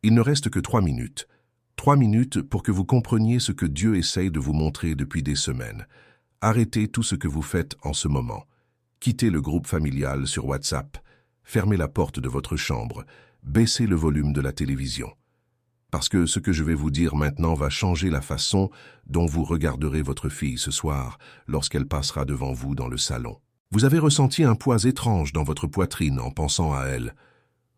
Il ne reste que 3 minutes. 3 minutes pour que vous compreniez ce que Dieu essaye de vous montrer depuis des semaines. Arrêtez tout ce que vous faites en ce moment. Quittez le groupe familial sur WhatsApp. Fermez la porte de votre chambre. Baissez le volume de la télévision. Parce que ce que je vais vous dire maintenant va changer la façon dont vous regarderez votre fille ce soir lorsqu'elle passera devant vous dans le salon. Vous avez ressenti un poids étrange dans votre poitrine en pensant à elle.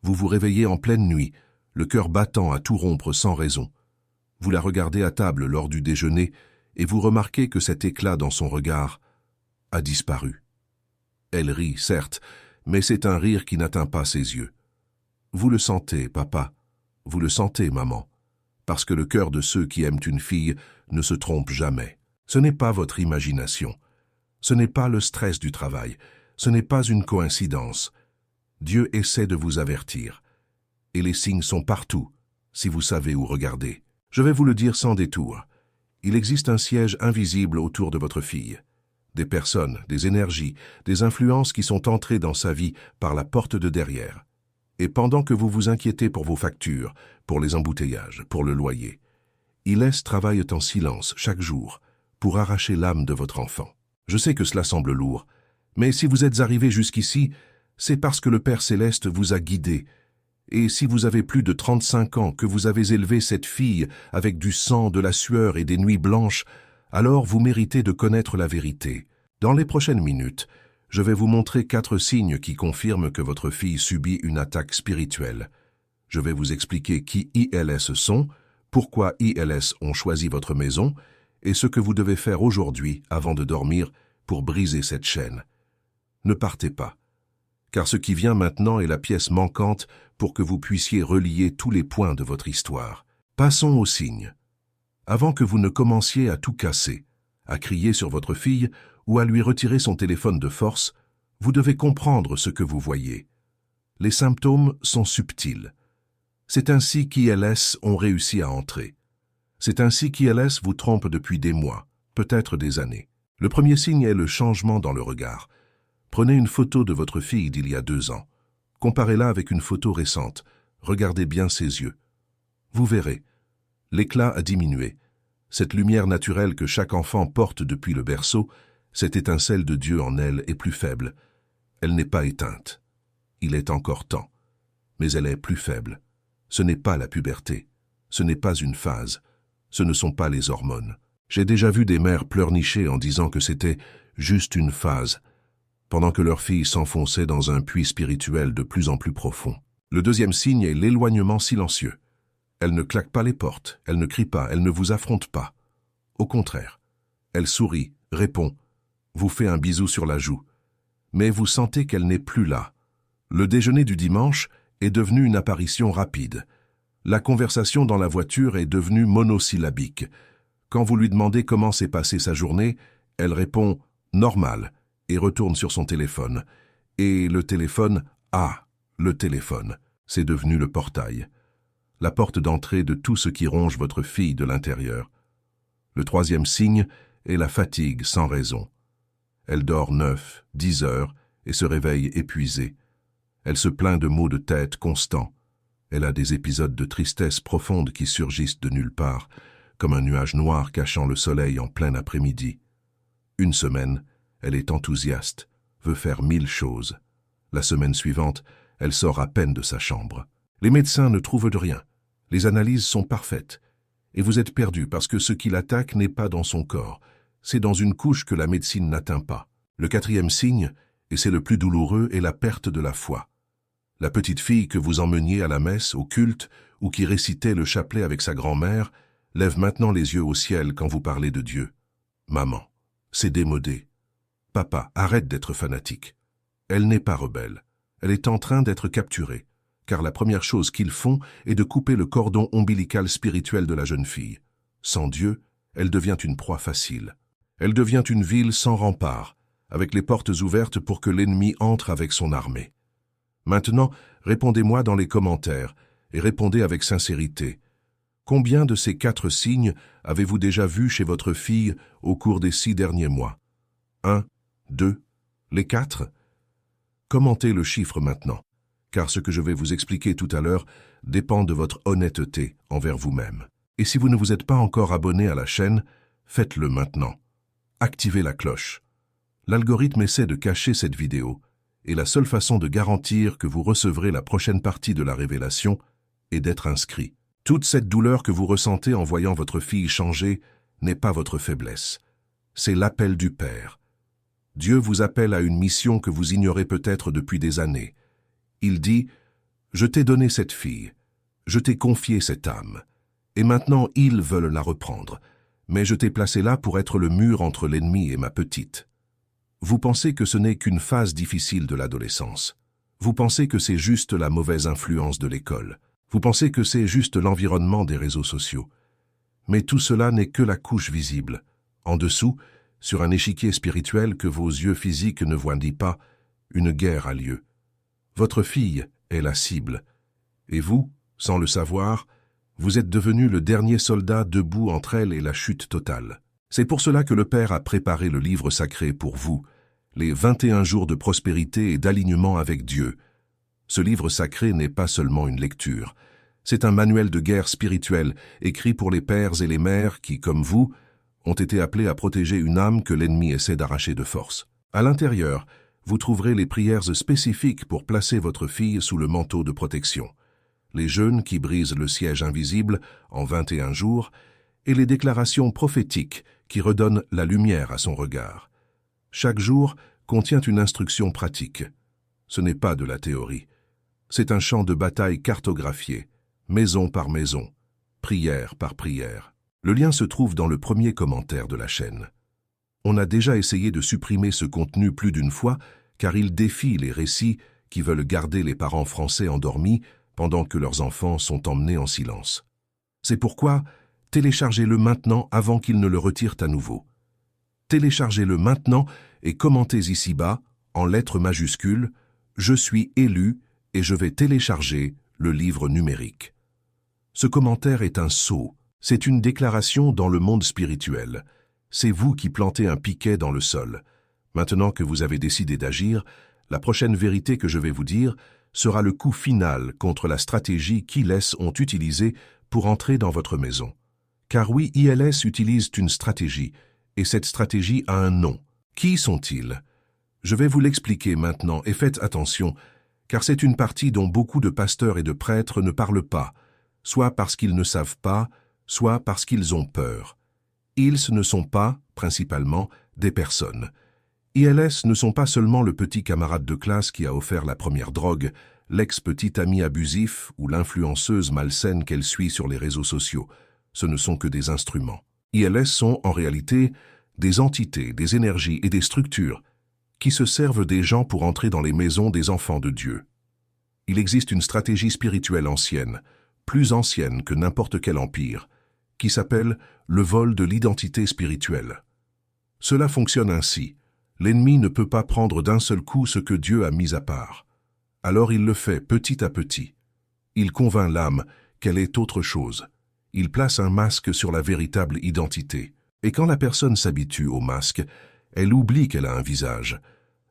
Vous vous réveillez en pleine nuit, le cœur battant à tout rompre sans raison. Vous la regardez à table lors du déjeuner et vous remarquez que cet éclat dans son regard a disparu. Elle rit, certes, mais c'est un rire qui n'atteint pas ses yeux. Vous le sentez, papa. Vous le sentez, maman. Parce que le cœur de ceux qui aiment une fille ne se trompe jamais. Ce n'est pas votre imagination. Ce n'est pas le stress du travail. Ce n'est pas une coïncidence. Dieu essaie de vous avertir. Et les signes sont partout, si vous savez où regarder. Je vais vous le dire sans détour. Il existe un siège invisible autour de votre fille. Des personnes, des énergies, des influences qui sont entrées dans sa vie par la porte de derrière. Et pendant que vous vous inquiétez pour vos factures, pour les embouteillages, pour le loyer, Ilès travaille en silence chaque jour pour arracher l'âme de votre enfant. Je sais que cela semble lourd, mais si vous êtes arrivé jusqu'ici, c'est parce que le Père Céleste vous a guidé. Et si vous avez plus de 35 ans, que vous avez élevé cette fille avec du sang, de la sueur et des nuits blanches, alors vous méritez de connaître la vérité. Dans les prochaines minutes, je vais vous montrer 4 signes qui confirment que votre fille subit une attaque spirituelle. Je vais vous expliquer qui ILS sont, pourquoi ILS ont choisi votre maison et ce que vous devez faire aujourd'hui avant de dormir pour briser cette chaîne. Ne partez pas, car ce qui vient maintenant est la pièce manquante pour que vous puissiez relier tous les points de votre histoire. Passons aux signes. Avant que vous ne commenciez à tout casser, à crier sur votre fille ou à lui retirer son téléphone de force, vous devez comprendre ce que vous voyez. Les symptômes sont subtils. C'est ainsi qu'ILS ont réussi à entrer. C'est ainsi qu'ILS vous trompe depuis des mois, peut-être des années. Le premier signe est le changement dans le regard. Prenez une photo de votre fille d'il y a 2 ans. Comparez-la avec une photo récente. Regardez bien ses yeux. Vous verrez. L'éclat a diminué. Cette lumière naturelle que chaque enfant porte depuis le berceau, cette étincelle de Dieu en elle est plus faible. Elle n'est pas éteinte. Il est encore temps. Mais elle est plus faible. Ce n'est pas la puberté. Ce n'est pas une phase. Ce ne sont pas les hormones. J'ai déjà vu des mères pleurnicher en disant que c'était juste une phase, pendant que leur fille s'enfonçait dans un puits spirituel de plus en plus profond. Le deuxième signe est l'éloignement silencieux. Elle ne claque pas les portes, elle ne crie pas, elle ne vous affronte pas. Au contraire, elle sourit, répond, vous fait un bisou sur la joue. Mais vous sentez qu'elle n'est plus là. Le déjeuner du dimanche est devenu une apparition rapide. La conversation dans la voiture est devenue monosyllabique. Quand vous lui demandez comment s'est passée sa journée, elle répond « normal » et retourne sur son téléphone. Et le téléphone, le téléphone, c'est devenu le portail. La porte d'entrée de tout ce qui ronge votre fille de l'intérieur. Le troisième signe est la fatigue sans raison. Elle dort 9, 10 heures et se réveille épuisée. Elle se plaint de maux de tête constants. Elle a des épisodes de tristesse profonde qui surgissent de nulle part, comme un nuage noir cachant le soleil en plein après-midi. Une semaine, elle est enthousiaste, veut faire 1000 choses. La semaine suivante, elle sort à peine de sa chambre. Les médecins ne trouvent de rien. Les analyses sont parfaites. Et vous êtes perdu parce que ce qui l'attaque n'est pas dans son corps. C'est dans une couche que la médecine n'atteint pas. Le quatrième signe, et c'est le plus douloureux, est la perte de la foi. La petite fille que vous emmeniez à la messe, au culte, ou qui récitait le chapelet avec sa grand-mère, lève maintenant les yeux au ciel quand vous parlez de Dieu. Maman, c'est démodé. Papa, arrête d'être fanatique. Elle n'est pas rebelle. Elle est en train d'être capturée, car la première chose qu'ils font est de couper le cordon ombilical spirituel de la jeune fille. Sans Dieu, elle devient une proie facile. Elle devient une ville sans rempart, avec les portes ouvertes pour que l'ennemi entre avec son armée. Maintenant, répondez-moi dans les commentaires, et répondez avec sincérité. Combien de ces 4 signes avez-vous déjà vus chez votre fille au cours des 6 derniers mois? 1, 2, les 4? Commentez le chiffre maintenant. car ce que je vais vous expliquer tout à l'heure dépend de votre honnêteté envers vous-même. Et si vous ne vous êtes pas encore abonné à la chaîne, faites-le maintenant. Activez la cloche. L'algorithme essaie de cacher cette vidéo, et la seule façon de garantir que vous recevrez la prochaine partie de la révélation est d'être inscrit. Toute cette douleur que vous ressentez en voyant votre fille changer n'est pas votre faiblesse. C'est l'appel du Père. Dieu vous appelle à une mission que vous ignorez peut-être depuis des années. Il dit « Je t'ai donné cette fille, je t'ai confié cette âme, et maintenant ils veulent la reprendre, mais je t'ai placé là pour être le mur entre l'ennemi et ma petite. » Vous pensez que ce n'est qu'une phase difficile de l'adolescence. Vous pensez que c'est juste la mauvaise influence de l'école. Vous pensez que c'est juste l'environnement des réseaux sociaux. Mais tout cela n'est que la couche visible. En dessous, sur un échiquier spirituel que vos yeux physiques ne voient pas, une guerre a lieu. Votre fille est la cible. Et vous, sans le savoir, vous êtes devenu le dernier soldat debout entre elle et la chute totale. C'est pour cela que le Père a préparé le livre sacré pour vous, les 21 jours de prospérité et d'alignement avec Dieu. Ce livre sacré n'est pas seulement une lecture. C'est un manuel de guerre spirituelle écrit pour les pères et les mères qui, comme vous, ont été appelés à protéger une âme que l'ennemi essaie d'arracher de force. À l'intérieur, vous trouverez les prières spécifiques pour placer votre fille sous le manteau de protection, les jeûnes qui brisent le siège invisible en 21 jours et les déclarations prophétiques qui redonnent la lumière à son regard. Chaque jour contient une instruction pratique. Ce n'est pas de la théorie. C'est un champ de bataille cartographié, maison par maison, prière par prière. Le lien se trouve dans le premier commentaire de la chaîne. On a déjà essayé de supprimer ce contenu plus d'une fois, car il défie les récits qui veulent garder les parents français endormis pendant que leurs enfants sont emmenés en silence. C'est pourquoi téléchargez-le maintenant avant qu'ils ne le retirent à nouveau. Téléchargez-le maintenant et commentez ici-bas, en lettres majuscules, « Je suis élu et je vais télécharger le livre numérique ». Ce commentaire est un sceau, c'est une déclaration dans le monde spirituel. C'est vous qui plantez un piquet dans le sol. Maintenant que vous avez décidé d'agir, la prochaine vérité que je vais vous dire sera le coup final contre la stratégie qu'ILS ont utilisée pour entrer dans votre maison. Car oui, ILS utilise une stratégie, et cette stratégie a un nom. Qui sont-ils? Je vais vous l'expliquer maintenant et faites attention, car c'est une partie dont beaucoup de pasteurs et de prêtres ne parlent pas, soit parce qu'ils ne savent pas, soit parce qu'ils ont peur. Ils ne sont pas, principalement, des personnes. ILS ne sont pas seulement le petit camarade de classe qui a offert la première drogue, l'ex-petit ami abusif ou l'influenceuse malsaine qu'elle suit sur les réseaux sociaux. Ce ne sont que des instruments. ILS sont, en réalité, des entités, des énergies et des structures qui se servent des gens pour entrer dans les maisons des enfants de Dieu. Il existe une stratégie spirituelle ancienne, plus ancienne que n'importe quel empire, qui s'appelle le vol de l'identité spirituelle. Cela fonctionne ainsi. L'ennemi ne peut pas prendre d'un seul coup ce que Dieu a mis à part. Alors il le fait petit à petit. Il convainc l'âme qu'elle est autre chose. Il place un masque sur la véritable identité. Et quand la personne s'habitue au masque, elle oublie qu'elle a un visage.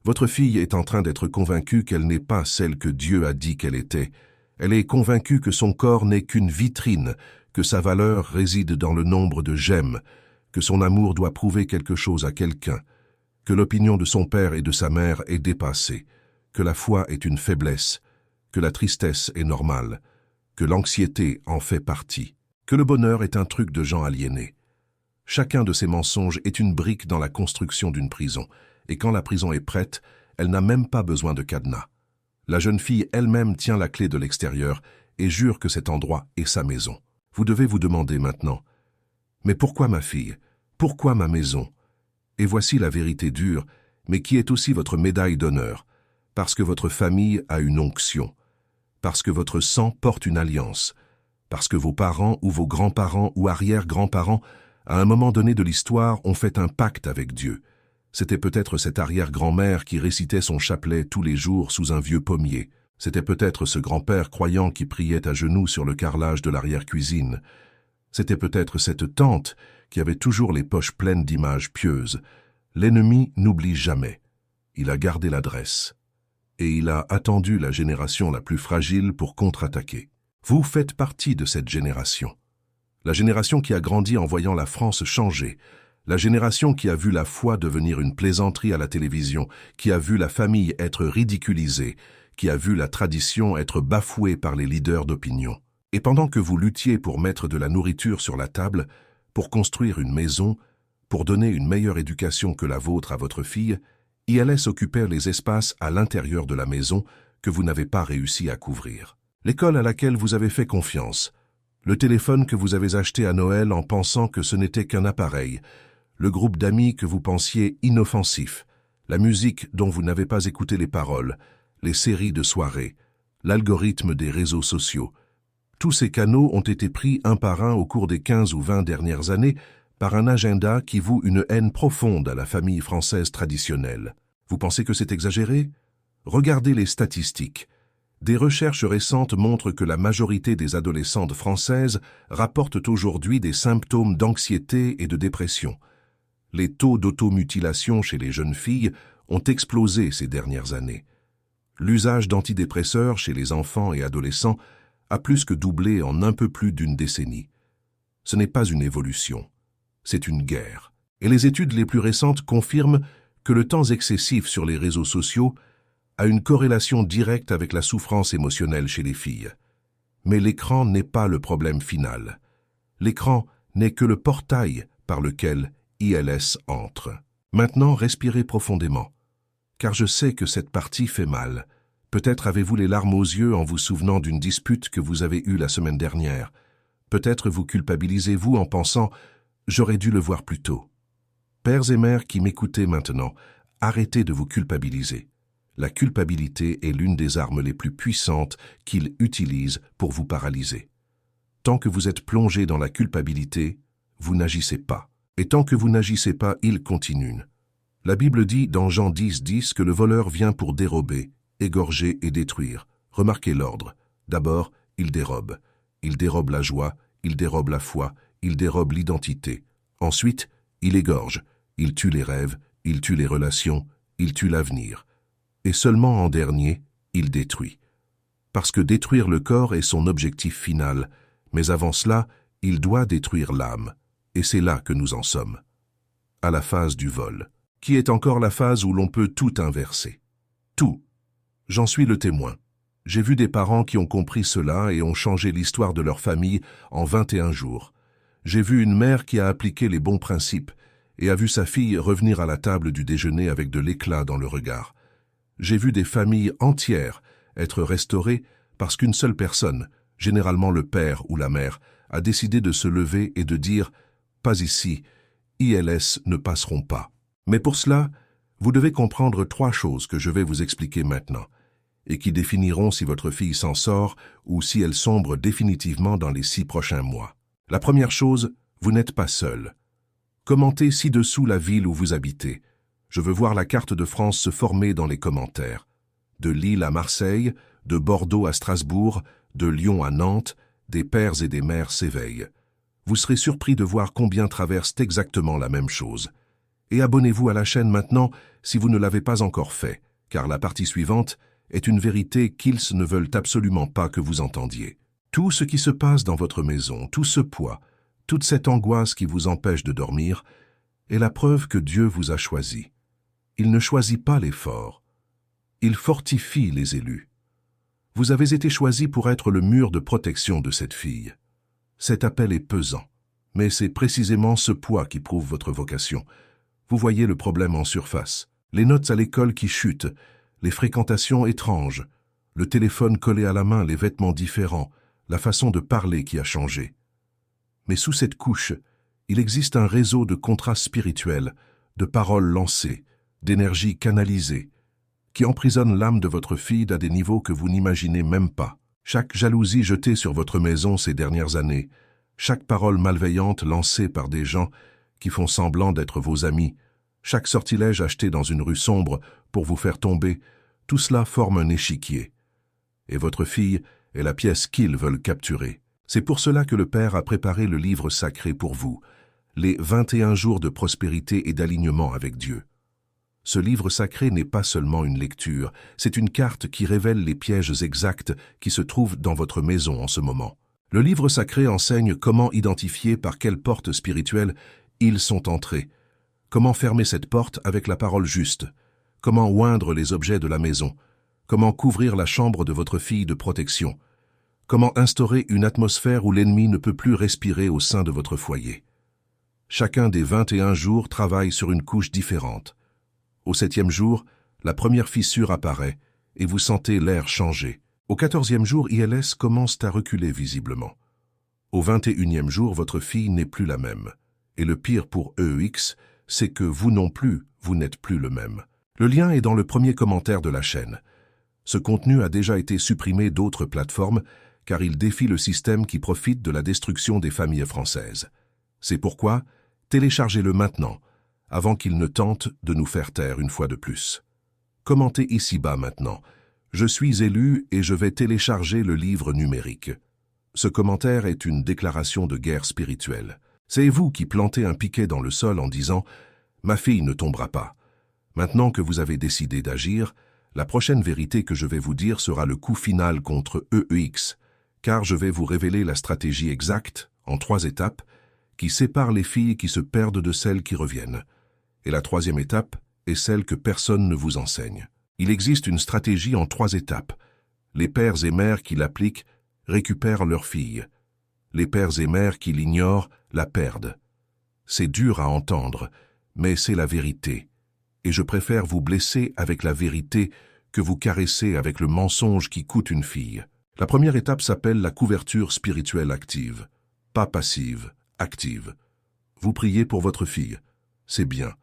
Votre fille est en train d'être convaincue qu'elle n'est pas celle que Dieu a dit qu'elle était. Elle est convaincue que son corps n'est qu'une vitrine, que sa valeur réside dans le nombre de j'aime, que son amour doit prouver quelque chose à quelqu'un, que l'opinion de son père et de sa mère est dépassée, que la foi est une faiblesse, que la tristesse est normale, que l'anxiété en fait partie, que le bonheur est un truc de gens aliénés. Chacun de ces mensonges est une brique dans la construction d'une prison, et quand la prison est prête, elle n'a même pas besoin de cadenas. La jeune fille elle-même tient la clé de l'extérieur et jure que cet endroit est sa maison. Vous devez vous demander maintenant, « Mais pourquoi ma fille? Pourquoi ma maison ?» Et voici la vérité dure, mais qui est aussi votre médaille d'honneur, parce que votre famille a une onction, parce que votre sang porte une alliance, parce que vos parents ou vos grands-parents ou arrière-grands-parents, à un moment donné de l'histoire, ont fait un pacte avec Dieu. C'était peut-être cette arrière-grand-mère qui récitait son chapelet tous les jours sous un vieux pommier. C'était peut-être ce grand-père croyant qui priait à genoux sur le carrelage de l'arrière-cuisine. C'était peut-être cette tante qui avait toujours les poches pleines d'images pieuses. L'ennemi n'oublie jamais. Il a gardé l'adresse. et il a attendu la génération la plus fragile pour contre-attaquer. Vous faites partie de cette génération. La génération qui a grandi en voyant la France changer. La génération qui a vu la foi devenir une plaisanterie à la télévision, qui a vu la famille être ridiculisée, qui a vu la tradition être bafouée par les leaders d'opinion. Et pendant que vous luttiez pour mettre de la nourriture sur la table, pour construire une maison, pour donner une meilleure éducation que la vôtre à votre fille, ILS occupait les espaces à l'intérieur de la maison que vous n'avez pas réussi à couvrir. L'école à laquelle vous avez fait confiance, le téléphone que vous avez acheté à Noël en pensant que ce n'était qu'un appareil, le groupe d'amis que vous pensiez inoffensif, la musique dont vous n'avez pas écouté les paroles, les séries de soirées, l'algorithme des réseaux sociaux. Tous ces canaux ont été pris un par un au cours des 15 ou 20 dernières années par un agenda qui voue une haine profonde à la famille française traditionnelle. Vous pensez que c'est exagéré? Regardez les statistiques. Des recherches récentes montrent que la majorité des adolescentes françaises rapportent aujourd'hui des symptômes d'anxiété et de dépression. Les taux d'automutilation chez les jeunes filles ont explosé ces dernières années. L'usage d'antidépresseurs chez les enfants et adolescents a plus que doublé en un peu plus d'une décennie. Ce n'est pas une évolution, c'est une guerre. Et les études les plus récentes confirment que le temps excessif sur les réseaux sociaux a une corrélation directe avec la souffrance émotionnelle chez les filles. Mais l'écran n'est pas le problème final. L'écran n'est que le portail par lequel ILS entre. Maintenant, respirez profondément, car je sais que cette partie fait mal. Peut-être avez-vous les larmes aux yeux en vous souvenant d'une dispute que vous avez eue la semaine dernière. Peut-être vous culpabilisez-vous en pensant « j'aurais dû le voir plus tôt ». Pères et mères qui m'écoutez maintenant, arrêtez de vous culpabiliser. La culpabilité est l'une des armes les plus puissantes qu'il utilise pour vous paralyser. Tant que vous êtes plongé dans la culpabilité, vous n'agissez pas. Et tant que vous n'agissez pas, il continue. La Bible dit dans Jean 10:10 que le voleur vient pour dérober, égorger et détruire. Remarquez l'ordre. D'abord, il dérobe. Il dérobe la joie, il dérobe la foi, il dérobe l'identité. Ensuite, il égorge. Il tue les rêves, il tue les relations, il tue l'avenir. Et seulement en dernier, il détruit. Parce que détruire le corps est son objectif final, mais avant cela, il doit détruire l'âme. Et c'est là que nous en sommes. À la phase du vol, qui est encore la phase où l'on peut tout inverser. Tout. J'en suis le témoin. J'ai vu des parents qui ont compris cela et ont changé l'histoire de leur famille en 21 jours. J'ai vu une mère qui a appliqué les bons principes et a vu sa fille revenir à la table du déjeuner avec de l'éclat dans le regard. J'ai vu des familles entières être restaurées parce qu'une seule personne, généralement le père ou la mère, a décidé de se lever et de dire « Pas ici, ILS ne passeront pas ». Mais pour cela, vous devez comprendre 3 choses que je vais vous expliquer maintenant, et qui définiront si votre fille s'en sort ou si elle sombre définitivement dans les 6 prochains mois. La première chose, vous n'êtes pas seul. Commentez ci-dessous la ville où vous habitez. Je veux voir la carte de France se former dans les commentaires. De Lille à Marseille, de Bordeaux à Strasbourg, de Lyon à Nantes, des pères et des mères s'éveillent. Vous serez surpris de voir combien traversent exactement la même chose. Et abonnez-vous à la chaîne maintenant si vous ne l'avez pas encore fait, car la partie suivante est une vérité qu'ils ne veulent absolument pas que vous entendiez. Tout ce qui se passe dans votre maison, tout ce poids, toute cette angoisse qui vous empêche de dormir, est la preuve que Dieu vous a choisi. Il ne choisit pas les forts. Il fortifie les élus. Vous avez été choisi pour être le mur de protection de cette fille. Cet appel est pesant, mais c'est précisément ce poids qui prouve votre vocation. Vous voyez le problème en surface. Les notes à l'école qui chutent, les fréquentations étranges, le téléphone collé à la main, les vêtements différents, la façon de parler qui a changé. Mais sous cette couche, il existe un réseau de contrats spirituels, de paroles lancées, d'énergie canalisée, qui emprisonne l'âme de votre fille à des niveaux que vous n'imaginez même pas. Chaque jalousie jetée sur votre maison ces dernières années, chaque parole malveillante lancée par des gens qui font semblant d'être vos amis, chaque sortilège acheté dans une rue sombre pour vous faire tomber, tout cela forme un échiquier. Et votre fille est la pièce qu'ils veulent capturer. C'est pour cela que le Père a préparé le livre sacré pour vous, les 21 jours de prospérité et d'alignement avec Dieu. Ce livre sacré n'est pas seulement une lecture, c'est une carte qui révèle les pièges exacts qui se trouvent dans votre maison en ce moment. Le livre sacré enseigne comment identifier par quelle porte spirituelle ils sont entrés, comment fermer cette porte avec la parole juste, comment oindre les objets de la maison, comment couvrir la chambre de votre fille de protection, comment instaurer une atmosphère où l'ennemi ne peut plus respirer au sein de votre foyer. Chacun des 21 jours travaille sur une couche différente. Au 7e jour, la première fissure apparaît et vous sentez l'air changer. Au 14e jour, ILS commence à reculer visiblement. Au 21e jour, votre fille n'est plus la même. Et le pire pour EEX, c'est que vous non plus, vous n'êtes plus le même. Le lien est dans le premier commentaire de la chaîne. Ce contenu a déjà été supprimé d'autres plateformes car il défie le système qui profite de la destruction des familles françaises. C'est pourquoi, téléchargez-le maintenant, avant qu'il ne tente de nous faire taire une fois de plus. Commentez ici-bas maintenant. Je suis élu et je vais télécharger le livre numérique. Ce commentaire est une déclaration de guerre spirituelle. C'est vous qui plantez un piquet dans le sol en disant « Ma fille ne tombera pas ». Maintenant que vous avez décidé d'agir, la prochaine vérité que je vais vous dire sera le coup final contre EEX, car je vais vous révéler la stratégie exacte, en 3 étapes, qui sépare les filles qui se perdent de celles qui reviennent. Et la 3e étape est celle que personne ne vous enseigne. Il existe une stratégie en 3 étapes. Les pères et mères qui l'appliquent récupèrent leurs filles. Les pères et mères qui l'ignorent la perdent. C'est dur à entendre, mais c'est la vérité. Et je préfère vous blesser avec la vérité que vous caresser avec le mensonge qui coûte une fille. La première étape s'appelle la couverture spirituelle active. Pas passive, active. Vous priez pour votre fille. C'est bien.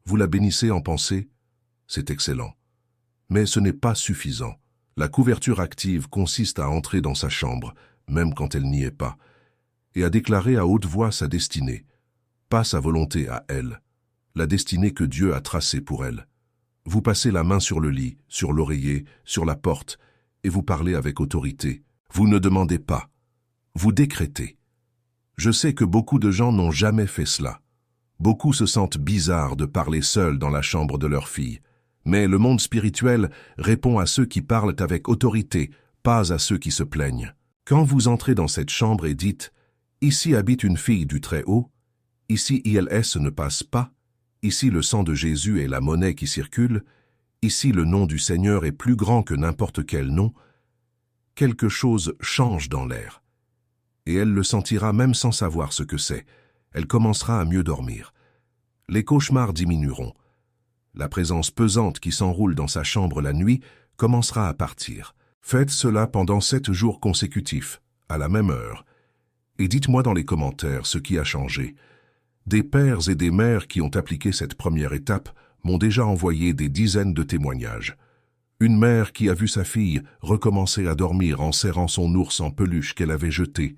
Vous la bénissez en pensée. C'est excellent. Mais ce n'est pas suffisant. La couverture active consiste à entrer dans sa chambre, même quand elle n'y est pas, et à déclarer à haute voix sa destinée. Pas sa volonté à elle, la destinée que Dieu a tracée pour elle. Vous passez la main sur le lit, sur l'oreiller, sur la porte, et vous parlez avec autorité. Vous ne demandez pas. Vous décrétez. Je sais que beaucoup de gens n'ont jamais fait cela. Beaucoup se sentent bizarres de parler seuls dans la chambre de leur fille. Mais le monde spirituel répond à ceux qui parlent avec autorité, pas à ceux qui se plaignent. Quand vous entrez dans cette chambre et dites « Ici habite une fille du Très-Haut », ici ILS ne passe pas, ici le sang de Jésus est la monnaie qui circule, ici le nom du Seigneur est plus grand que n'importe quel nom, quelque chose change dans l'air. Et elle le sentira même sans savoir ce que c'est. Elle commencera à mieux dormir. Les cauchemars diminueront. La présence pesante qui s'enroule dans sa chambre la nuit commencera à partir. Faites cela pendant 7 jours consécutifs, à la même heure. Et dites-moi dans les commentaires ce qui a changé. Des pères et des mères qui ont appliqué cette première étape m'ont déjà envoyé des dizaines de témoignages. Une mère qui a vu sa fille recommencer à dormir en serrant son ours en peluche qu'elle avait jeté.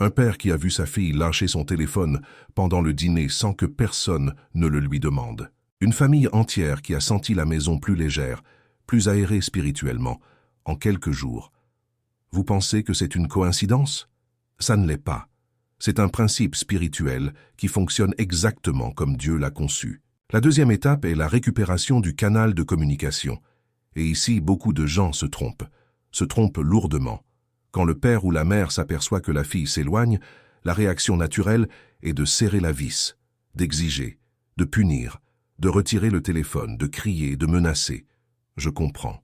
Un père qui a vu sa fille lâcher son téléphone pendant le dîner sans que personne ne le lui demande. Une famille entière qui a senti la maison plus légère, plus aérée spirituellement, en quelques jours. Vous pensez que c'est une coïncidence? Ça ne l'est pas. C'est un principe spirituel qui fonctionne exactement comme Dieu l'a conçu. La 2e étape est la récupération du canal de communication. Et ici, beaucoup de gens se trompent lourdement. Quand le père ou la mère s'aperçoit que la fille s'éloigne, la réaction naturelle est de serrer la vis, d'exiger, de punir, de retirer le téléphone, de crier, de menacer. Je comprends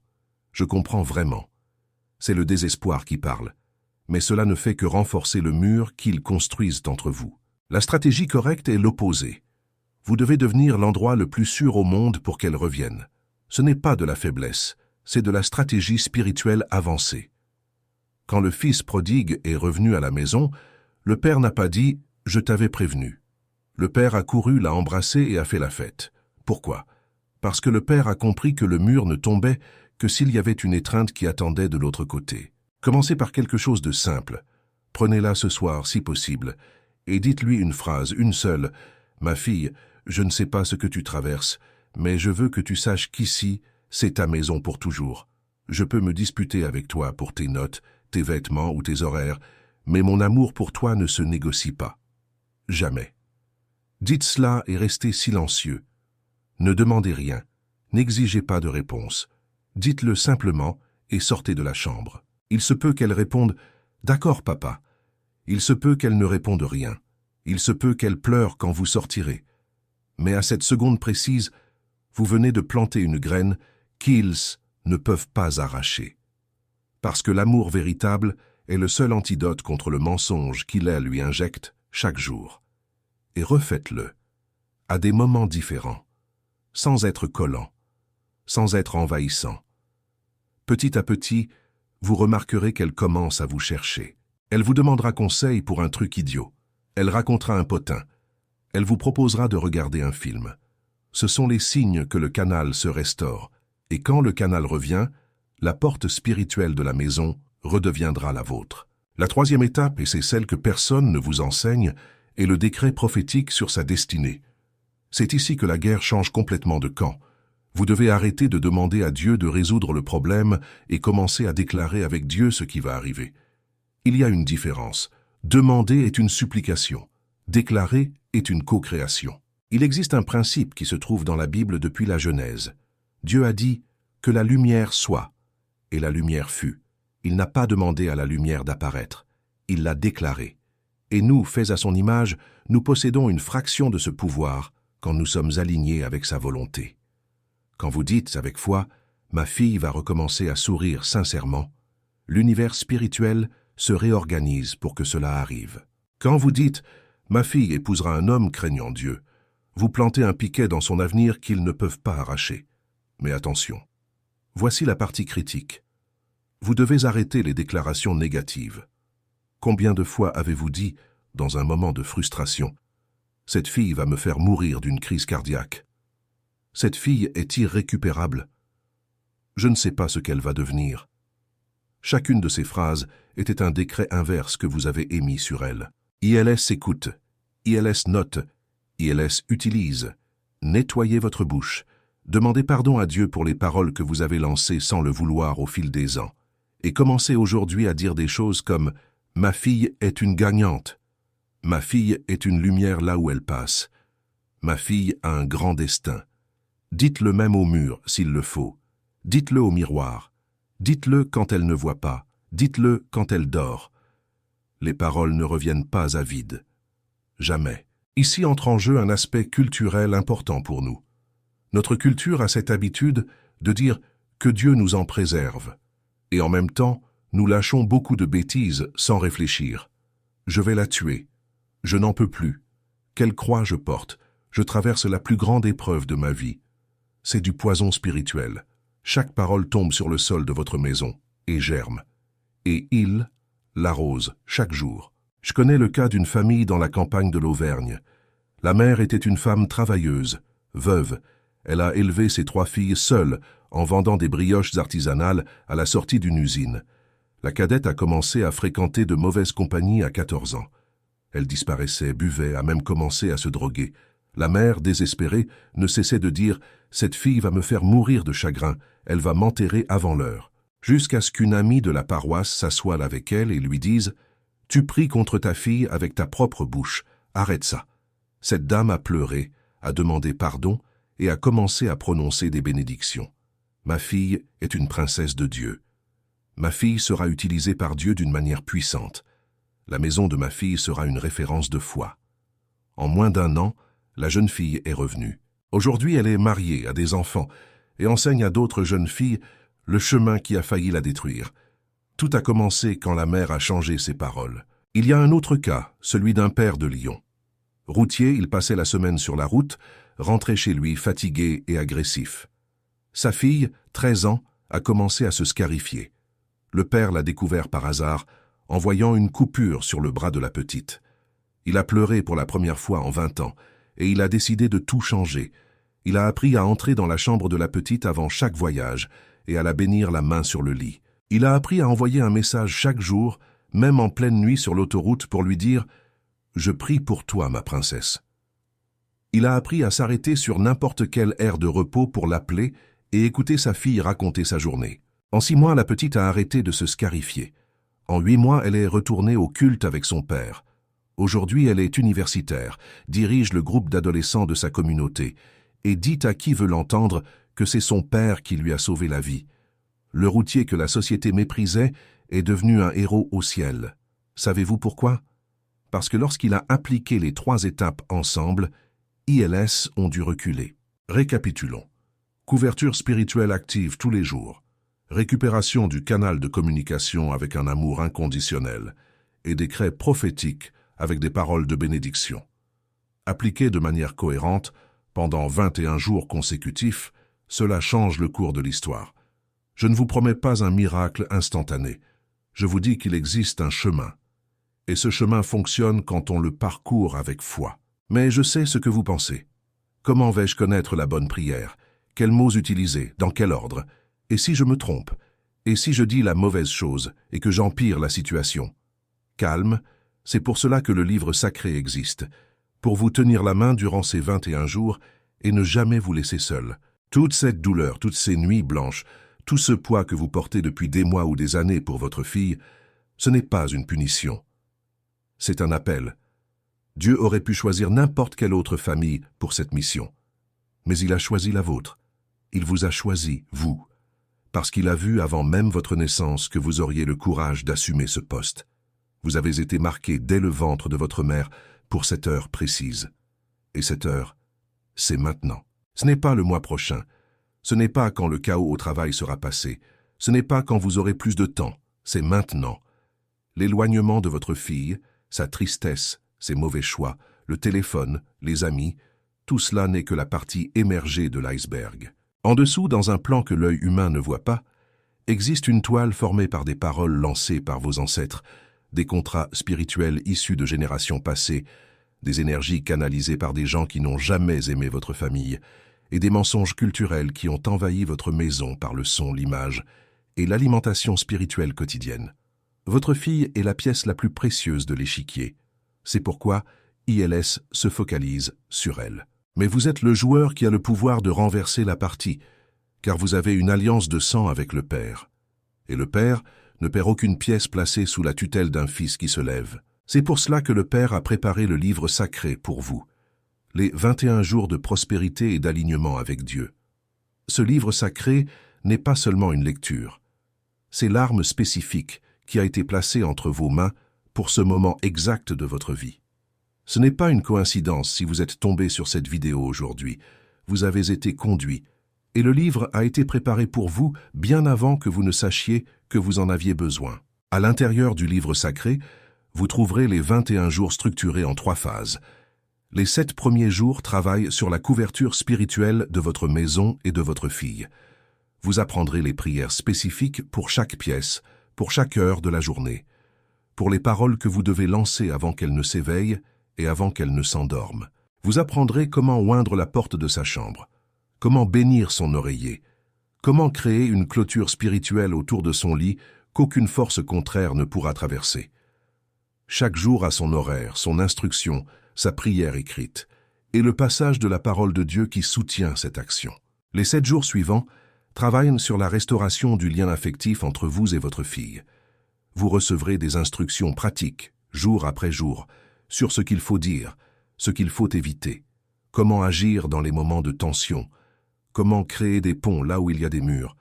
vraiment. C'est le désespoir qui parle. Mais cela ne fait que renforcer le mur qu'ils construisent entre vous. La stratégie correcte est l'opposé. Vous devez devenir l'endroit le plus sûr au monde pour qu'elle revienne. Ce n'est pas de la faiblesse, c'est de la stratégie spirituelle avancée. Quand le fils prodigue est revenu à la maison, le père n'a pas dit « je t'avais prévenu ». Le père a couru, l'a embrassé et a fait la fête. Pourquoi? Parce que le père a compris que le mur ne tombait que s'il y avait une étreinte qui attendait de l'autre côté. Commencez par quelque chose de simple. Prenez-la ce soir, si possible, et dites-lui une phrase, une seule. « Ma fille, je ne sais pas ce que tu traverses, mais je veux que tu saches qu'ici, c'est ta maison pour toujours. Je peux me disputer avec toi pour tes notes, tes vêtements ou tes horaires, mais mon amour pour toi ne se négocie pas. Jamais. » Dites cela et restez silencieux. Ne demandez rien, n'exigez pas de réponse. Dites-le simplement et sortez de la chambre. Il se peut qu'elle réponde « D'accord, papa ». Il se peut qu'elle ne réponde rien. Il se peut qu'elle pleure quand vous sortirez. Mais à cette seconde précise, vous venez de planter une graine qu'ils ne peuvent pas arracher. Parce que l'amour véritable est le seul antidote contre le mensonge qu'il lui injecte chaque jour. Et refaites-le, à des moments différents, sans être collant, sans être envahissant. Petit à petit, vous remarquerez qu'elle commence à vous chercher. Elle vous demandera conseil pour un truc idiot. Elle racontera un potin. Elle vous proposera de regarder un film. Ce sont les signes que le canal se restaure. Et quand le canal revient, la porte spirituelle de la maison redeviendra la vôtre. La troisième étape, et c'est celle que personne ne vous enseigne, est le décret prophétique sur sa destinée. C'est ici que la guerre change complètement de camp. Vous devez arrêter de demander à Dieu de résoudre le problème et commencer à déclarer avec Dieu ce qui va arriver. Il y a une différence. Demander est une supplication. Déclarer est une co-création. Il existe un principe qui se trouve dans la Bible depuis la Genèse. Dieu a dit « que la lumière soit », et la lumière fut. Il n'a pas demandé à la lumière d'apparaître. Il l'a déclarée. Et nous, faits à son image, nous possédons une fraction de ce pouvoir quand nous sommes alignés avec sa volonté. Quand vous dites avec foi « ma fille va recommencer à sourire sincèrement », l'univers spirituel se réorganise pour que cela arrive. Quand vous dites « ma fille épousera un homme craignant Dieu », vous plantez un piquet dans son avenir qu'ils ne peuvent pas arracher. Mais attention, voici la partie critique. Vous devez arrêter les déclarations négatives. Combien de fois avez-vous dit, dans un moment de frustration, « cette fille va me faire mourir d'une crise cardiaque. Cette fille est irrécupérable. Je ne sais pas ce qu'elle va devenir. » Chacune de ces phrases était un décret inverse que vous avez émis sur elle. ILS écoute, ILS note, ILS utilise. Nettoyez votre bouche. Demandez pardon à Dieu pour les paroles que vous avez lancées sans le vouloir au fil des ans. Et commencez aujourd'hui à dire des choses comme « ma fille est une gagnante »,« ma fille est une lumière là où elle passe »,« ma fille a un grand destin ». Dites-le même au mur s'il le faut. Dites-le au miroir. Dites-le quand elle ne voit pas. Dites-le quand elle dort. Les paroles ne reviennent pas à vide. Jamais. Ici entre en jeu un aspect culturel important pour nous. Notre culture a cette habitude de dire que Dieu nous en préserve. Et en même temps, nous lâchons beaucoup de bêtises sans réfléchir. Je vais la tuer. Je n'en peux plus. Quelle croix je porte. Je traverse la plus grande épreuve de ma vie. C'est du poison spirituel. Chaque parole tombe sur le sol de votre maison et germe. Et il l'arrose chaque jour. Je connais le cas d'une famille dans la campagne de l'Auvergne. La mère était une femme travailleuse, veuve. Elle a élevé ses 3 filles seule en vendant des brioches artisanales à la sortie d'une usine. La cadette a commencé à fréquenter de mauvaises compagnies à 14 ans. Elle disparaissait, buvait, a même commencé à se droguer. La mère, désespérée, ne cessait de dire « Cette fille va me faire mourir de chagrin, elle va m'enterrer avant l'heure », jusqu'à ce qu'une amie de la paroisse s'assoie avec elle et lui dise « Tu pries contre ta fille avec ta propre bouche, arrête ça ». Cette dame a pleuré, a demandé pardon et a commencé à prononcer des bénédictions. Ma fille est une princesse de Dieu. Ma fille sera utilisée par Dieu d'une manière puissante. La maison de ma fille sera une référence de foi. En moins d'1 an, la jeune fille est revenue. Aujourd'hui, elle est mariée, a des enfants, et enseigne à d'autres jeunes filles le chemin qui a failli la détruire. Tout a commencé quand la mère a changé ses paroles. Il y a un autre cas, celui d'un père de Lyon. Routier, il passait la semaine sur la route, rentrait chez lui fatigué et agressif. Sa fille, 13 ans, a commencé à se scarifier. Le père l'a découvert par hasard en voyant une coupure sur le bras de la petite. Il a pleuré pour la première fois en 20 ans et il a décidé de tout changer. Il a appris à entrer dans la chambre de la petite avant chaque voyage et à la bénir la main sur le lit. Il a appris à envoyer un message chaque jour, même en pleine nuit sur l'autoroute pour lui dire « Je prie pour toi, ma princesse ». Il a appris à s'arrêter sur n'importe quelle aire de repos pour l'appeler et écouter sa fille raconter sa journée. En 6 mois, la petite a arrêté de se scarifier. En 8 mois, elle est retournée au culte avec son père. Aujourd'hui, elle est universitaire, dirige le groupe d'adolescents de sa communauté et dites à qui veut l'entendre que c'est son père qui lui a sauvé la vie. Le routier que la société méprisait est devenu un héros au ciel. Savez-vous pourquoi? Parce que lorsqu'il a appliqué les 3 étapes ensemble, ILS ont dû reculer. Récapitulons. Couverture spirituelle active tous les jours. Récupération du canal de communication avec un amour inconditionnel. Et décret prophétique avec des paroles de bénédiction. Appliqué de manière cohérente, pendant 21 jours consécutifs, cela change le cours de l'histoire. Je ne vous promets pas un miracle instantané. Je vous dis qu'il existe un chemin. Et ce chemin fonctionne quand on le parcourt avec foi. Mais je sais ce que vous pensez. Comment vais-je connaître la bonne prière? Quels mots utiliser? Dans quel ordre? Et si je me trompe? Et si je dis la mauvaise chose et que j'empire la situation? Calme, c'est pour cela que le livre sacré existe, pour vous tenir la main durant ces 21 jours et ne jamais vous laisser seul. Toute cette douleur, toutes ces nuits blanches, tout ce poids que vous portez depuis des mois ou des années pour votre fille, ce n'est pas une punition. C'est un appel. Dieu aurait pu choisir n'importe quelle autre famille pour cette mission. Mais il a choisi la vôtre. Il vous a choisi, vous, parce qu'il a vu avant même votre naissance que vous auriez le courage d'assumer ce poste. Vous avez été marqué dès le ventre de votre mère pour cette heure précise. Et cette heure, c'est maintenant. Ce n'est pas le mois prochain. Ce n'est pas quand le chaos au travail sera passé. Ce n'est pas quand vous aurez plus de temps. C'est maintenant. L'éloignement de votre fille, sa tristesse, ses mauvais choix, le téléphone, les amis, tout cela n'est que la partie émergée de l'iceberg. En dessous, dans un plan que l'œil humain ne voit pas, existe une toile formée par des paroles lancées par vos ancêtres, des contrats spirituels issus de générations passées, des énergies canalisées par des gens qui n'ont jamais aimé votre famille, et des mensonges culturels qui ont envahi votre maison par le son, l'image et l'alimentation spirituelle quotidienne. Votre fille est la pièce la plus précieuse de l'échiquier. C'est pourquoi ILS se focalise sur elle. Mais vous êtes le joueur qui a le pouvoir de renverser la partie, car vous avez une alliance de sang avec le Père. Et le Père ne perd aucune pièce placée sous la tutelle d'un fils qui se lève. C'est pour cela que le Père a préparé le livre sacré pour vous, les 21 jours de prospérité et d'alignement avec Dieu. Ce livre sacré n'est pas seulement une lecture. C'est l'arme spécifique qui a été placée entre vos mains pour ce moment exact de votre vie. Ce n'est pas une coïncidence si vous êtes tombé sur cette vidéo aujourd'hui. Vous avez été conduit, et le livre a été préparé pour vous bien avant que vous ne sachiez que vous en aviez besoin. À l'intérieur du livre sacré, vous trouverez les 21 jours structurés en 3 phases. Les 7 premiers jours travaillent sur la couverture spirituelle de votre maison et de votre fille. Vous apprendrez les prières spécifiques pour chaque pièce, pour chaque heure de la journée, pour les paroles que vous devez lancer avant qu'elle ne s'éveille et avant qu'elle ne s'endorme. Vous apprendrez comment oindre la porte de sa chambre, comment bénir son oreiller, comment créer une clôture spirituelle autour de son lit qu'aucune force contraire ne pourra traverser. Chaque jour a son horaire, son instruction, sa prière écrite, et le passage de la parole de Dieu qui soutient cette action. Les 7 jours suivants travaillent sur la restauration du lien affectif entre vous et votre fille. Vous recevrez des instructions pratiques, jour après jour, sur ce qu'il faut dire, ce qu'il faut éviter, comment agir dans les moments de tension, comment créer des ponts là où il y a des murs,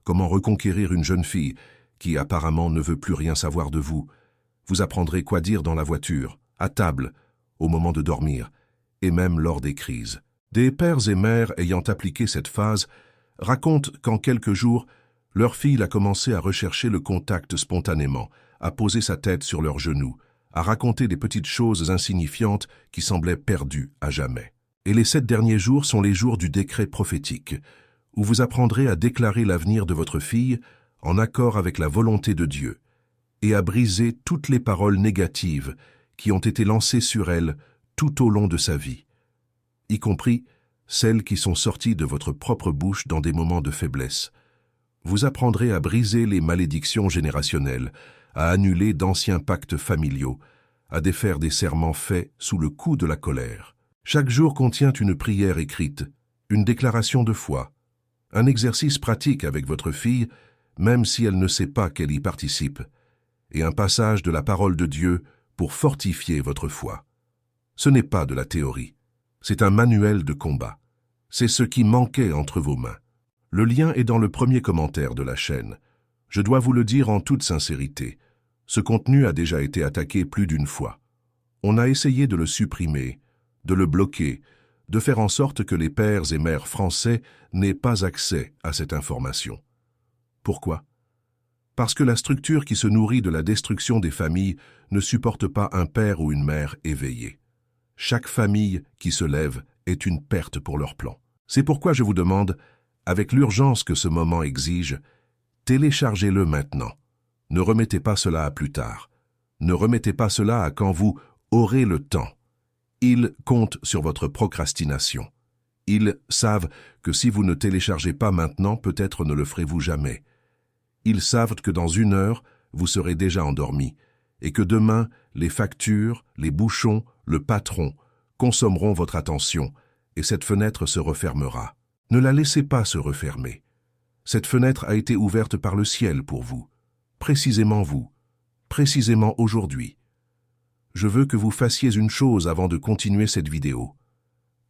comment reconquérir une jeune fille qui apparemment ne veut plus rien savoir de vous. Vous apprendrez quoi dire dans la voiture, à table, au moment de dormir, et même lors des crises. Des pères et mères ayant appliqué cette phase racontent qu'en quelques jours, leur fille a commencé à rechercher le contact spontanément, à poser sa tête sur leurs genoux, à raconter des petites choses insignifiantes qui semblaient perdues à jamais. Et les 7 derniers jours sont les jours du décret prophétique, où vous apprendrez à déclarer l'avenir de votre fille en accord avec la volonté de Dieu, et à briser toutes les paroles négatives qui ont été lancées sur elle tout au long de sa vie, y compris celles qui sont sorties de votre propre bouche dans des moments de faiblesse. Vous apprendrez à briser les malédictions générationnelles, à annuler d'anciens pactes familiaux, à défaire des serments faits sous le coup de la colère. Chaque jour contient une prière écrite, une déclaration de foi, un exercice pratique avec votre fille, même si elle ne sait pas qu'elle y participe, et un passage de la parole de Dieu pour fortifier votre foi. Ce n'est pas de la théorie, c'est un manuel de combat. C'est ce qui manquait entre vos mains. Le lien est dans le premier commentaire de la chaîne. Je dois vous le dire en toute sincérité. Ce contenu a déjà été attaqué plus d'une fois. On a essayé de le supprimer, de le bloquer, de faire en sorte que les pères et mères français n'aient pas accès à cette information. Pourquoi? Parce que la structure qui se nourrit de la destruction des familles ne supporte pas un père ou une mère éveillés. Chaque famille qui se lève est une perte pour leur plan. C'est pourquoi je vous demande, avec l'urgence que ce moment exige, téléchargez-le maintenant. Ne remettez pas cela à plus tard. Ne remettez pas cela à quand vous aurez le temps. Ils comptent sur votre procrastination. Ils savent que si vous ne téléchargez pas maintenant, peut-être ne le ferez-vous jamais. Ils savent que dans 1 heure, vous serez déjà endormi, et que demain, les factures, les bouchons, le patron consommeront votre attention, et cette fenêtre se refermera. Ne la laissez pas se refermer. Cette fenêtre a été ouverte par le ciel pour vous, vous, précisément aujourd'hui. Je veux que vous fassiez une chose avant de continuer cette vidéo.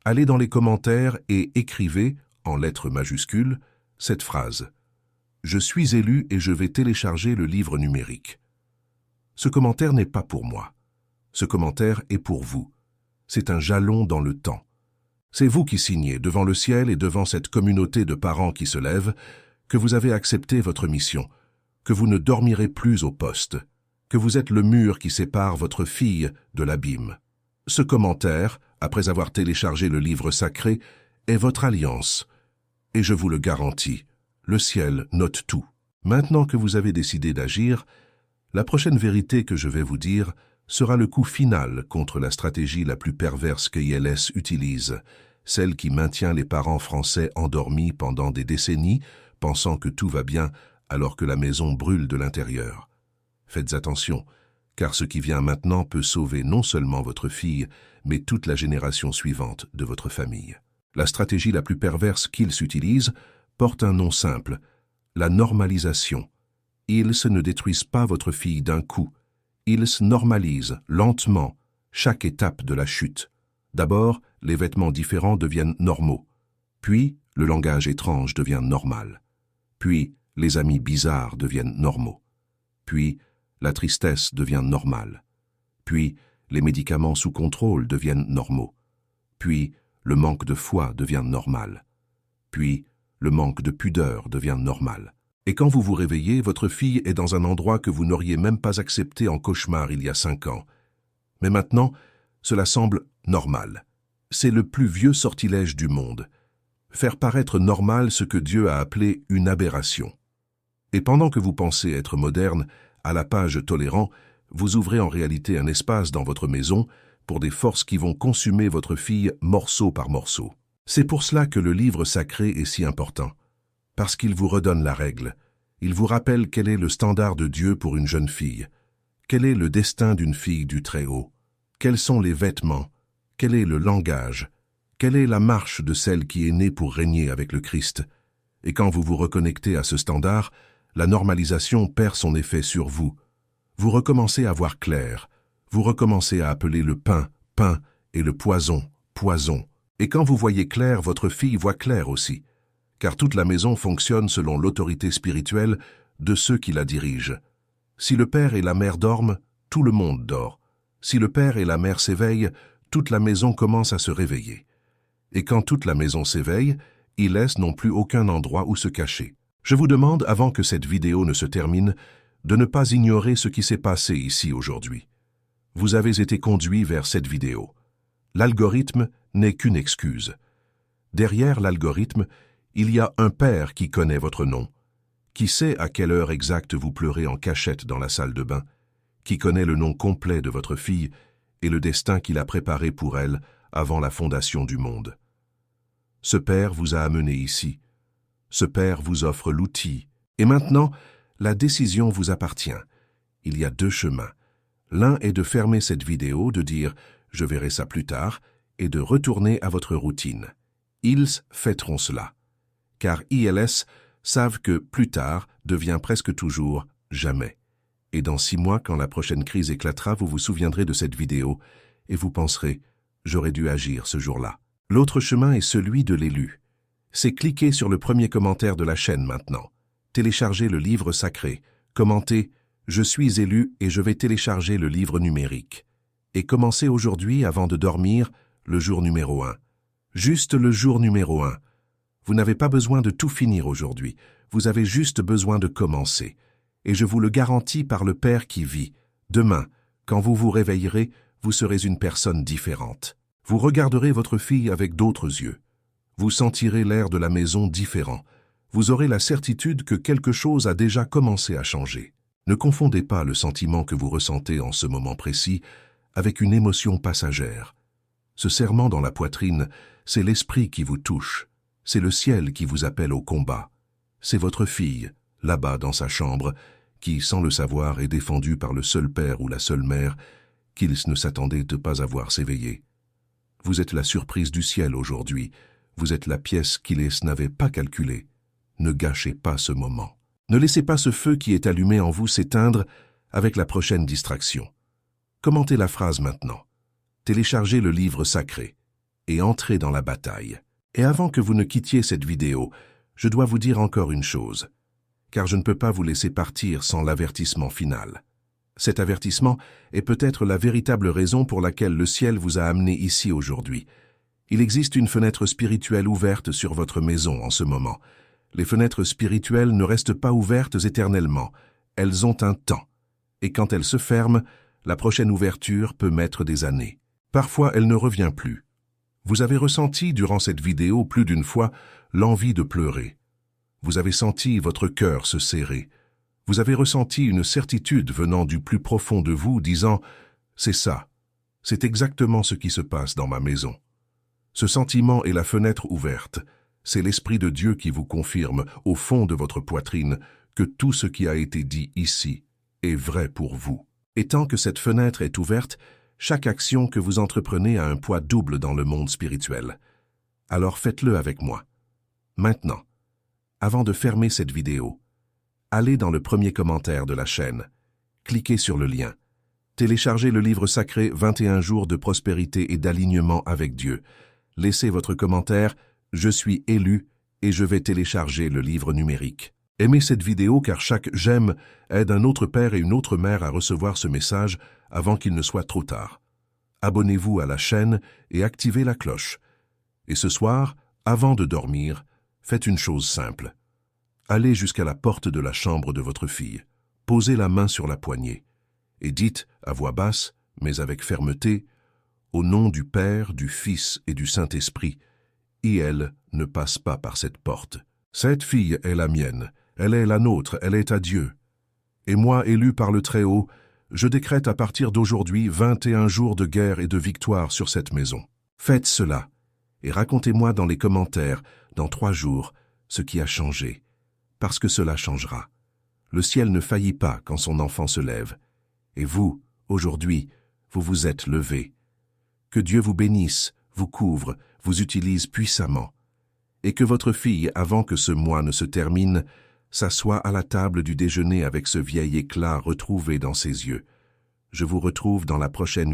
Allez dans les commentaires et écrivez, en lettres majuscules, cette phrase. Je suis élu et je vais télécharger le livre numérique. Ce commentaire n'est pas pour moi. Ce commentaire est pour vous. C'est un jalon dans le temps. C'est vous qui signez devant le ciel et devant cette communauté de parents qui se lèvent que vous avez accepté votre mission, que vous ne dormirez plus au poste, que vous êtes le mur qui sépare votre fille de l'abîme. Ce commentaire, après avoir téléchargé le livre sacré, est votre alliance. Et je vous le garantis, le ciel note tout. Maintenant que vous avez décidé d'agir, la prochaine vérité que je vais vous dire sera le coup final contre la stratégie la plus perverse que ILS utilise, celle qui maintient les parents français endormis pendant des décennies, pensant que tout va bien alors que la maison brûle de l'intérieur. Faites attention, car ce qui vient maintenant peut sauver non seulement votre fille, mais toute la génération suivante de votre famille. La stratégie la plus perverse qu'ils utilisent porte un nom simple, la normalisation. Ils ne détruisent pas votre fille d'un coup. Ils normalisent lentement chaque étape de la chute. D'abord, les vêtements différents deviennent normaux. Puis, le langage étrange devient normal. Puis, les amis bizarres deviennent normaux. Puis, la tristesse devient normale. Puis, les médicaments sous contrôle deviennent normaux. Puis, le manque de foi devient normal. Puis, le manque de pudeur devient normal. Et quand vous vous réveillez, votre fille est dans un endroit que vous n'auriez même pas accepté en cauchemar il y a 5 ans. Mais maintenant, cela semble normal. C'est le plus vieux sortilège du monde. Faire paraître normal ce que Dieu a appelé une aberration. Et pendant que vous pensez être moderne, à la page tolérant, vous ouvrez en réalité un espace dans votre maison pour des forces qui vont consumer votre fille morceau par morceau. C'est pour cela que le livre sacré est si important. Parce qu'il vous redonne la règle. Il vous rappelle quel est le standard de Dieu pour une jeune fille. Quel est le destin d'une fille du Très-Haut? Quels sont les vêtements? Quel est le langage? Quelle est la marche de celle qui est née pour régner avec le Christ? Et quand vous vous reconnectez à ce standard, la normalisation perd son effet sur vous. Vous recommencez à voir clair. Vous recommencez à appeler le pain, pain, et le poison, poison. Et quand vous voyez clair, votre fille voit clair aussi. Car toute la maison fonctionne selon l'autorité spirituelle de ceux qui la dirigent. Si le père et la mère dorment, tout le monde dort. Si le père et la mère s'éveillent, toute la maison commence à se réveiller. Et quand toute la maison s'éveille, ils laissent non plus aucun endroit où se cacher. Je vous demande, avant que cette vidéo ne se termine, de ne pas ignorer ce qui s'est passé ici aujourd'hui. Vous avez été conduit vers cette vidéo. L'algorithme n'est qu'une excuse. Derrière l'algorithme, il y a un père qui connaît votre nom, qui sait à quelle heure exacte vous pleurez en cachette dans la salle de bain, qui connaît le nom complet de votre fille et le destin qu'il a préparé pour elle avant la fondation du monde. Ce père vous a amené ici. Ce père vous offre l'outil. Et maintenant, la décision vous appartient. Il y a 2 chemins. L'un est de fermer cette vidéo, de dire « je verrai ça plus tard » et de retourner à votre routine. Ils fêteront cela. Car ILS savent que plus tard devient presque toujours jamais. Et dans 6 mois, quand la prochaine crise éclatera, vous vous souviendrez de cette vidéo et vous penserez « j'aurais dû agir ce jour-là ». L'autre chemin est celui de l'élu. C'est cliquer sur le premier commentaire de la chaîne maintenant. Télécharger le livre sacré. Commentez « Je suis élu et je vais télécharger le livre numérique ». Et commencez aujourd'hui avant de dormir, le jour numéro 1. Juste le jour numéro 1. Vous n'avez pas besoin de tout finir aujourd'hui. Vous avez juste besoin de commencer. Et je vous le garantis par le Père qui vit. Demain, quand vous vous réveillerez, vous serez une personne différente. Vous regarderez votre fille avec d'autres yeux. Vous sentirez l'air de la maison différent. Vous aurez la certitude que quelque chose a déjà commencé à changer. Ne confondez pas le sentiment que vous ressentez en ce moment précis avec une émotion passagère. Ce serrement dans la poitrine, c'est l'esprit qui vous touche. C'est le ciel qui vous appelle au combat. C'est votre fille, là-bas dans sa chambre, qui, sans le savoir, est défendue par le seul père ou la seule mère qu'ils ne s'attendaient pas à voir s'éveiller. Vous êtes la surprise du ciel aujourd'hui. Vous êtes la pièce qu'ils n'avaient pas calculée. Ne gâchez pas ce moment. Ne laissez pas ce feu qui est allumé en vous s'éteindre avec la prochaine distraction. Commentez la phrase maintenant. Téléchargez le livre sacré et entrez dans la bataille. Et avant que vous ne quittiez cette vidéo, je dois vous dire encore une chose, car je ne peux pas vous laisser partir sans l'avertissement final. Cet avertissement est peut-être la véritable raison pour laquelle le ciel vous a amené ici aujourd'hui. Il existe une fenêtre spirituelle ouverte sur votre maison en ce moment. Les fenêtres spirituelles ne restent pas ouvertes éternellement. Elles ont un temps. Et quand elles se ferment, la prochaine ouverture peut mettre des années. Parfois, elle ne revient plus. Vous avez ressenti durant cette vidéo plus d'une fois l'envie de pleurer. Vous avez senti votre cœur se serrer. Vous avez ressenti une certitude venant du plus profond de vous disant « C'est ça, c'est exactement ce qui se passe dans ma maison ». Ce sentiment est la fenêtre ouverte. C'est l'Esprit de Dieu qui vous confirme, au fond de votre poitrine, que tout ce qui a été dit ici est vrai pour vous. Et tant que cette fenêtre est ouverte, chaque action que vous entreprenez a un poids double dans le monde spirituel. Alors faites-le avec moi. Maintenant, avant de fermer cette vidéo, allez dans le premier commentaire de la chaîne, cliquez sur le lien, téléchargez le livre sacré 21 jours de prospérité et d'alignement avec Dieu. Laissez votre commentaire « Je suis élu et je vais télécharger le livre numérique ». Aimez cette vidéo car chaque j'aime aide un autre père et une autre mère à recevoir ce message avant qu'il ne soit trop tard. Abonnez-vous à la chaîne et activez la cloche. Et ce soir, avant de dormir, faites une chose simple. Allez jusqu'à la porte de la chambre de votre fille, posez la main sur la poignée et dites à voix basse, mais avec fermeté, au nom du Père, du Fils et du Saint-Esprit, et elle ne passe pas par cette porte. Cette fille est la mienne, elle est la nôtre, elle est à Dieu. Et moi, élu par le Très-Haut, je décrète à partir d'aujourd'hui 21 jours de guerre et de victoire sur cette maison. Faites cela et racontez-moi dans les commentaires, dans 3 jours, ce qui a changé. Parce que cela changera. Le ciel ne faillit pas quand son enfant se lève. Et vous, aujourd'hui, vous vous êtes levé. Que Dieu vous bénisse, vous couvre, vous utilise puissamment. Et que votre fille, avant que ce mois ne se termine, s'assoie à la table du déjeuner avec ce vieil éclat retrouvé dans ses yeux. Je vous retrouve dans la prochaine vidéo.